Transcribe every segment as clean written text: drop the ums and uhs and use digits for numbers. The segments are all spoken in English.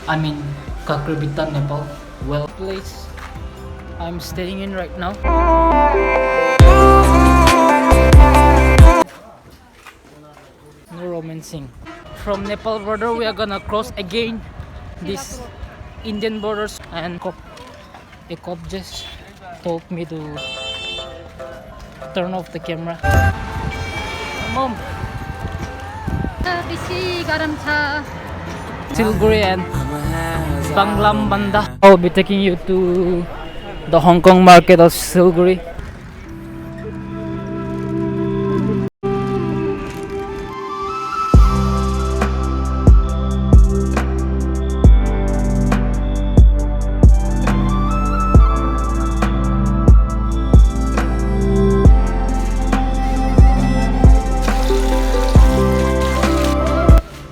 I'm in KAKARBHITTA, Nepal. Well, place I'm staying in right now. No romancing. From Nepal border, we are gonna cross again this Indian borders, and a cop just told me to turn off the camera. Mom, Siligurui and Banglam Banda. I'll be taking you to the Hong Kong market of Siligurui.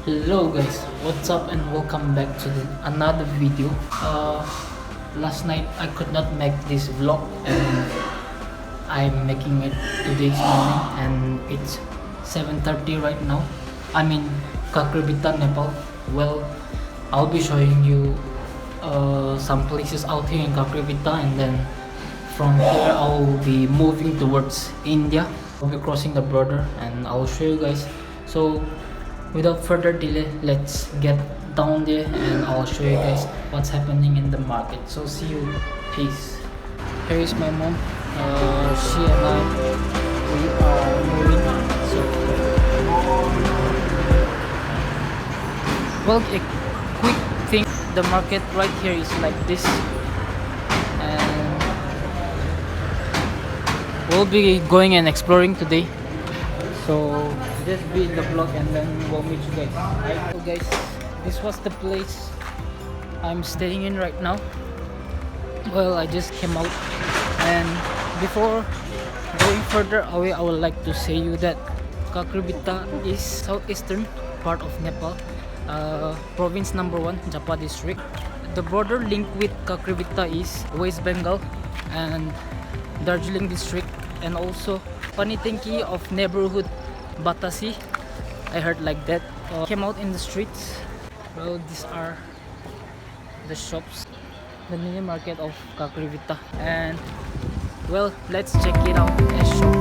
Hello guys, what's up and welcome back to another video. Last night I could not make this vlog and I'm making it today's morning, and it's 7:30 right now. I'm in KAKARBHITTA, Nepal. Well, I'll be showing you some places out here in KAKARBHITTA, and then from here I'll be moving towards India. I'll be crossing the border and I'll show you guys. So without further delay, let's get down there and I'll show you guys what's happening in the market. So see you. Peace. Here is my mom. She and I, we are moving. So well, a quick thing, the market right here is like this, and we'll be going and exploring today. So just be in the vlog and then we'll meet you guys. Alright, so guys, this was the place I'm staying in right now. Well, I just came out, and before going further away, I would like to say you that KAKARBHITTA is southeastern part of Nepal, province number 1, Japa district. The border link with KAKARBHITTA is West Bengal and Darjeeling district, and also Panitinki of neighborhood Batasi. I heard like that. Came out in the streets. Well, these are the shops, the mini market of KAKARBHITTA, and well, let's check it out and shop.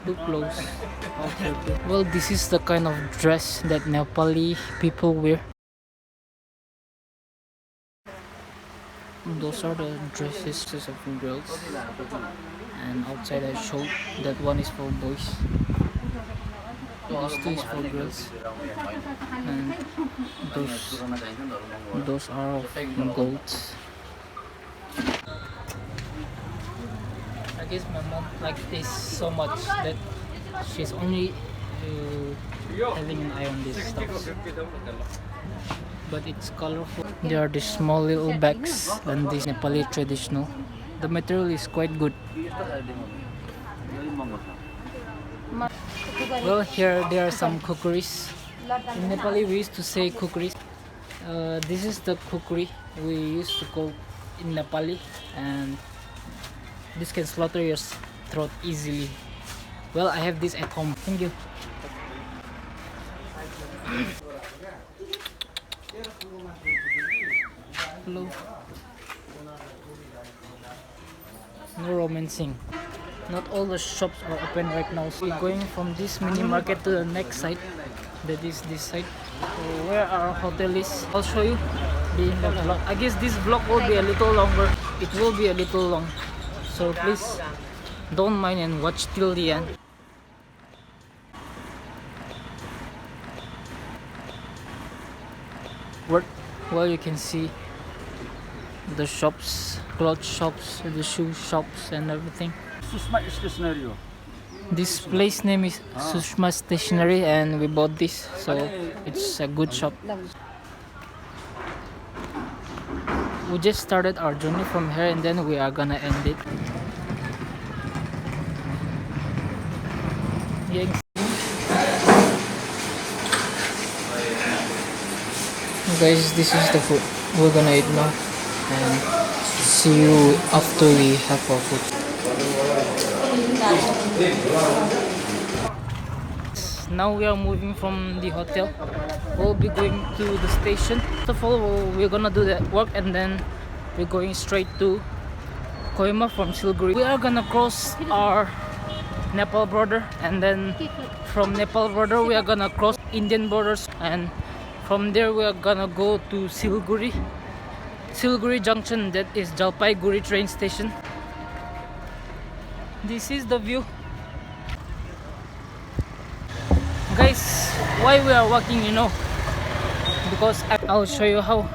Too close. Well, this is the kind of dress that Nepali people wear. Those are the dresses of girls, and outside I showed that one is for boys. These two is for girls, and those are of goats. I guess my mom likes this so much that she's only having an eye on these stuff. But it's colorful. There are these small little bags, and this Nepali traditional. The material is quite good. Well, here there are some cookeries. In Nepali we used to say cookeries. This is the cookery we used to call in Nepali, and this can slaughter your throat easily. Well, I have this at home. Thank you. Hello. No romancing. Not all the shops are open right now. So we're going from this mini market to the next side. That is this side. So where our hotel is, I'll show you in the vlog. I guess this vlog will be a little longer. It will be a little long. So please don't mind and watch till the end. Well, you can see the shops, cloth shops, the shoe shops and everything. This place name is Sushma Stationery, and we bought this, so it's a good shop. We just started our journey from here, and then we are gonna end it. Guys, this is the food we're gonna eat now, and see you after we have our food. Now we are moving from the hotel. We'll be going to the station. First of all, we're gonna do that work, and then we're going straight to Kohima from Siliguri. We are gonna cross our Nepal border, and then from Nepal border we are gonna cross Indian borders, and from there we are gonna go to Siliguri Junction, that is Jalpaiguri train station. This is the view. Guys, why we are walking, because I'll show you how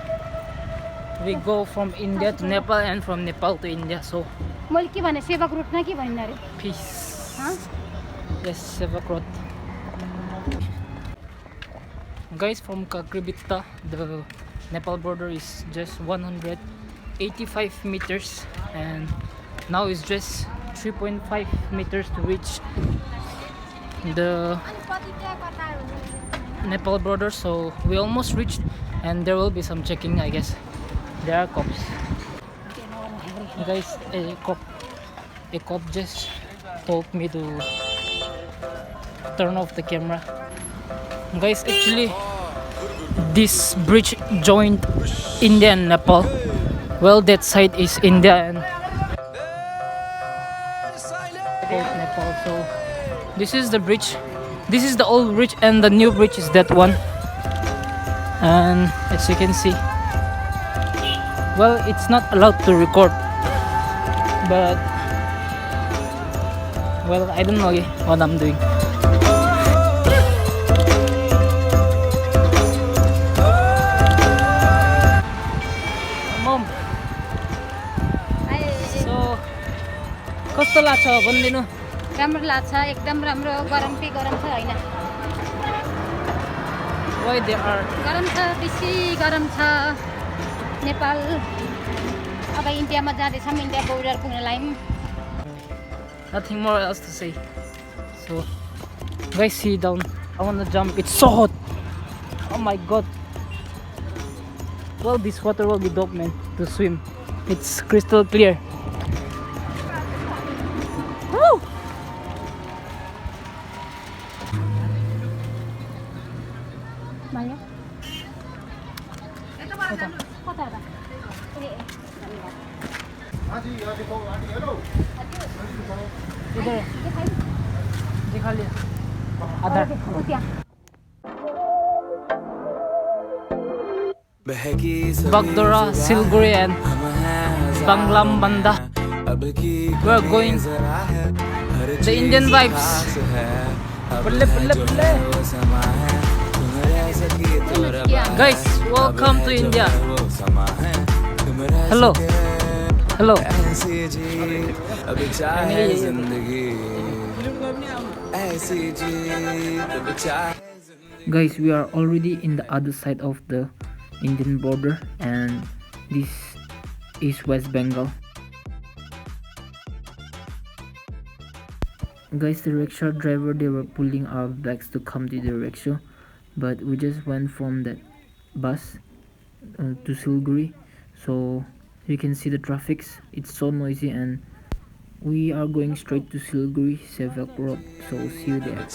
we go from India to Nepal and from Nepal to India. So peace. Yes, Sevak Road. Guys, from KAKARBHITTA, the Nepal border is just 185 meters, and now it's just 3.5 meters to reach the Nepal border. So we almost reached, and there will be some checking, I guess. There are cops. Guys, a cop just told me to turn off the camera. Guys, actually this bridge joined India and Nepal. Well, that side is India and Nepal. So this is the bridge. This is the old bridge, and the new bridge is that one. And as you can see, well, it's not allowed to record, but well, I don't know what I'm doing. Mom, so कस्तो लाग्छ भनिदिनु? राम्रो लाग्छ, एकदम राम्रो, गरम छ हैन? Why they are गरम छ, बेसी गरम छ नेपाल। अब इन्डियामा जाँदैछौँ, इन्डिया बोर्डर पुग्न लायौँ। Nothing more else to say. So guys, see down. I wanna jump. It's so hot. Oh my god. Well, this water will be dope, man, to swim. It's crystal clear. Woo! Maya? इधर दिखा लिया आधा Bagdora, Siliguri and Banglam Banda. We're going the Indian vibes. Pulle, pulle, pulle. Guys, welcome to India. Hello. Hello. Guys, we are already in the other side of the Indian border, and this is West Bengal. Guys, the rickshaw driver, they were pulling our bags to come to the rickshaw, but we just went from that bus to Siliguri. So you can see the traffics, it's so noisy, and we are going straight to Siliguri Sevak Road. So see you there.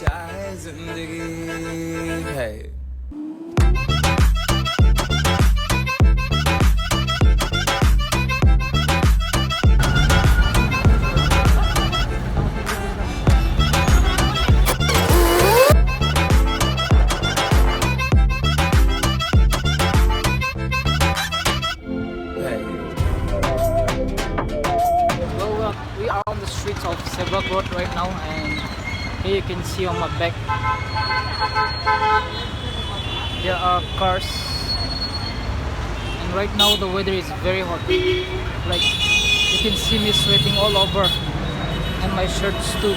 We are on the streets of Sevak Road right now, and here you can see on my back there are cars, and right now the weather is very hot. Like, you can see me sweating all over, and my shirts too.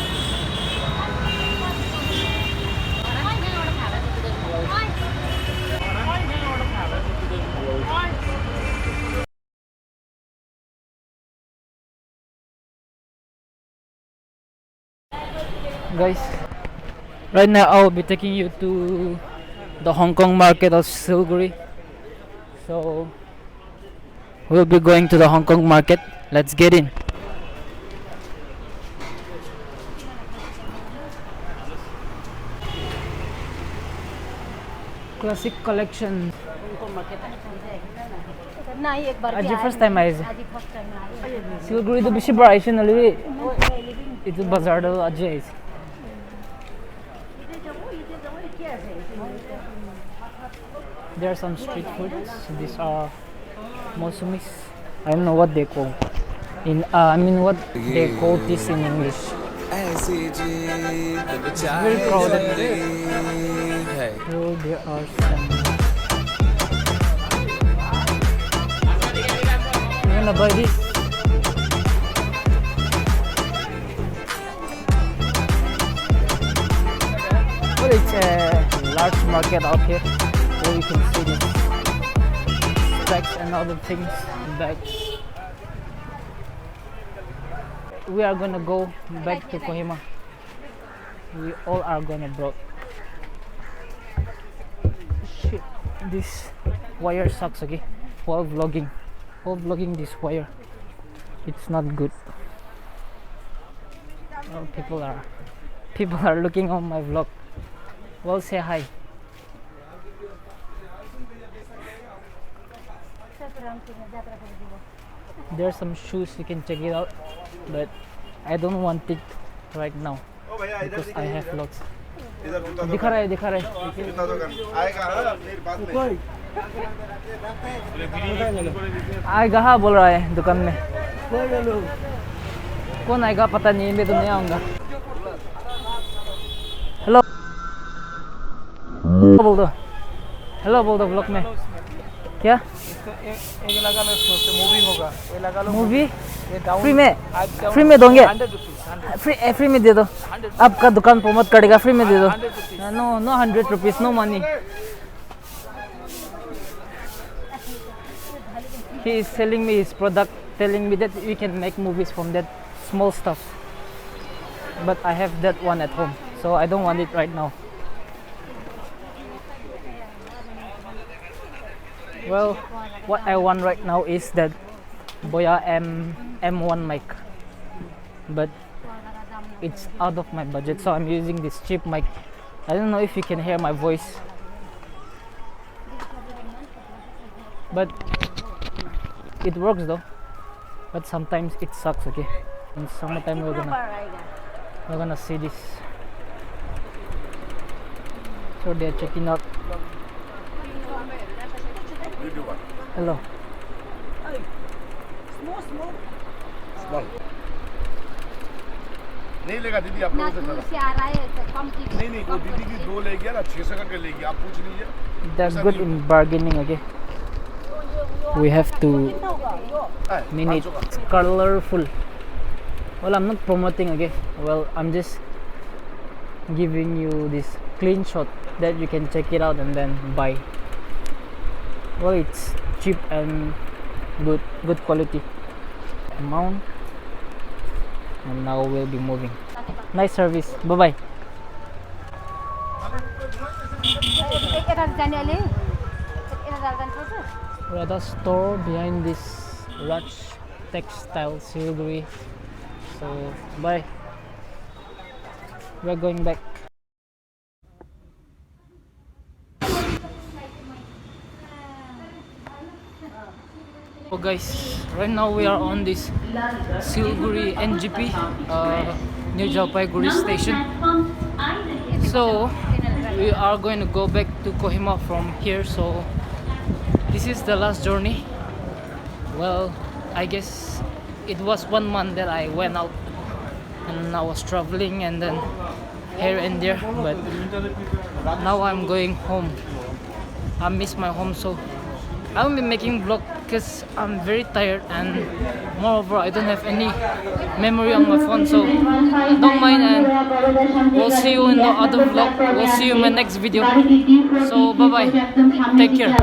Guys, right now I will be taking you to the Hong Kong market of Siliguri. So we'll be going to the Hong Kong market. Let's get in. Classic collection. नहीं एक बार आज first time आए आज first time आए सिलगुड़ी तो बेसी बड़ा ice नले इतो बाजार तो आज ice There are some street foods. These are mosumis. I don't know what they call what they call this in English. It's very crowded. So there are some. You wanna buy this? Well, it's a large market out here where you can see these specs and other things, bags. We are gonna go back to Kohima. We all are gonna broke. Shit, this wire sucks. Okay, while vlogging this wire, it's not good. Oh, people are looking on my vlog. Well, say hi. There are some shoes, you can check it out, but I don't want it right now because I have lots. दिखा रहा है आएगा हाँ बोल रहा है दुकान में कौन आएगा पता नहीं मैं तो नहीं आऊँगा हेलो बोल दो ब्लॉग में क्या एक लगा लो इसको मूवी होगा ये लगा लो मूवी ये डाउन फ्री में दोगे 100 फ्री में दे दो आपका दुकान प्रमोट करेगा फ्री में दे दो no 100 rupees no money he is selling me his product telling me that we can make movies from that small stuff but I have that one at home so I don't want it right now. Well, what I want right now is that Boya M1 mic, but it's out of my budget, so I'm using this cheap mic. I don't know if you can hear my voice, but it works though. But sometimes it sucks. Okay, in summertime we're gonna see this. So they're checking out. Hello. Small नहीं लेगा दीदी आप लोगों से से आ रहा है तो कम की नहीं वो दीदी की 2 ले गया ना 600 का लेगी आप पूछ लीजिए They're good in bargaining. Okay, we have to minute colorful. Well, I'm not promoting. Okay, well, I'm just giving you this clean shot that you can check it out and then buy. Well, it's cheap and good quality amount, and now we'll be moving. Nice service. Bye bye. We're at a store behind this Raj Textile Siligurui. So bye. We're going back. So guys, right now we are on this Siliguri NGP New Jalpaiguri station. So we are going to go back to Kohima from here. So this is the last journey. Well, I guess it was 1 month that I went out and I was traveling and then here and there, but now I'm going home. I miss my home, so I won't be making vlog because I'm very tired, and moreover I don't have any memory on my phone, so don't mind, and we'll see you in the other vlog. We'll see you in my next video. So bye bye, take care.